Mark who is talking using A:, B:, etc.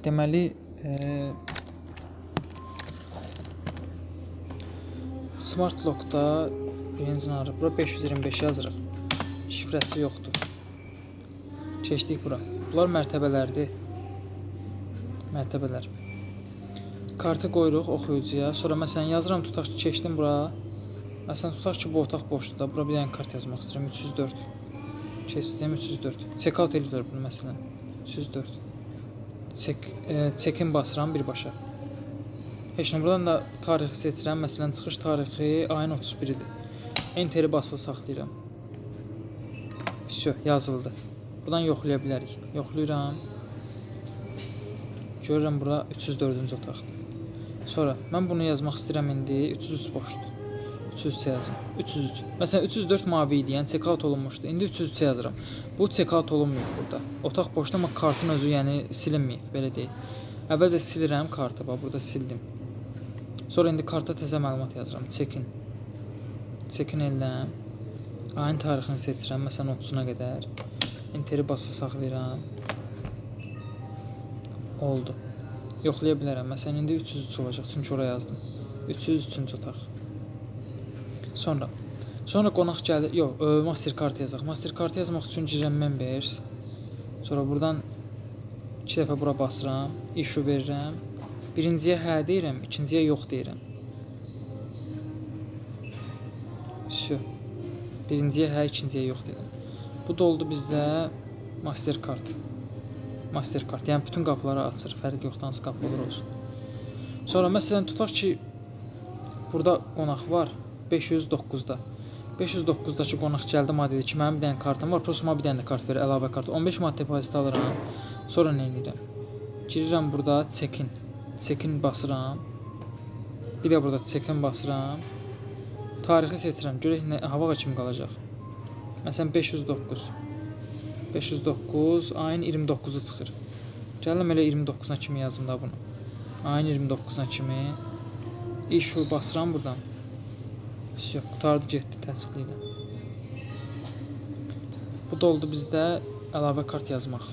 A: deməli Smart Lock'da birinci narı bura 525 yazırıq. Şifrəsi yoxdur. Keçdik bura. Bunlar mərtəbələrdir. Mərtəbələr. Kartı qoyuruq oxuyucuya. Sonra məsələn yazıram, tutaq ki, keçdim bura. Məsələn tutaq ki, bu otaq boşdur da. Bura bir dənə kart yazmaq istəyirəm. 304. Keçdim 304. Check out edirlər bunu məsələn. 304. Check-in basıram birbaşa. Heç nə, buradan da tarixi seçirəm. Məsələn çıxış tarixi ayın 31-idir. Enteri basılı saxlayıram. Vəsə, yazıldı. Buradan yoxlaya bilərik. Yoxlayıram. Görürəm bura 304-cü otaqdır. Sonra mən bunu yazmaq istəyirəm indi. 303 boşdur. 303 yazım. 303. Məsələn 304 mavi idi, yəni check out olunmuşdu. İndi 303 yazıram. Bu check out olunmuyor burada. Otaq boşdur, amma kartın özü yəni silinməyib, belə deyil. Əvvəlcə silirəm kartı, bax burada sildim. Sonra indi karta təzə məlumat yazıram. Check-in. Check-in eləyirəm. Ayın tarixini seçirəm, məsələn 30-una qədər. Enteri basılı saxlayıram. Oldu. Yoxlaya bilərəm. Məsələn indi 303 olacaq, çünki oraya yazdım. 303-cü otaq. Sonra qonaq gəlir. Yox, Mastercard yazaq. Mastercard yazmaq üçün girirəm Members. Sonra buradan 2 dəfə bura basıram, issue verirəm. Birinciyə hə deyirəm, ikinciyə yox deyirəm. Vəsə. Birinciyə hə, ikinciyə yox deyirəm. Bu da oldu bizdə Mastercard. Mastercard, yəni bütün qapıları açır, fərq yoxdur, hansı qapı olur olsun. Sonra məsələn tutaq ki, burada qonaq var 509-da. 509-dakı qonaq gəldi, mənə dedi ki, mənim bir dənə kartım var, prosuma bir dənə də kart verir, əlavə kart. 15 manat depozit alıram. Sonra nə edirəm? Girirəm burada check-in. Check-in basıram. Bir də burada check-in basıram. Tarixi seçirəm. Görək hava kimi qalacaq. Məsələn 509. 509 ayın 29-u çıxır. Gələm elə 29-una kimi yazım da bunu. Ayın 29-una kimi. İşu basıram buradan. Vəsə, qutardı, getdi, təsdiqləyirəm. Bu da oldu bizdə əlavə kart yazmaq.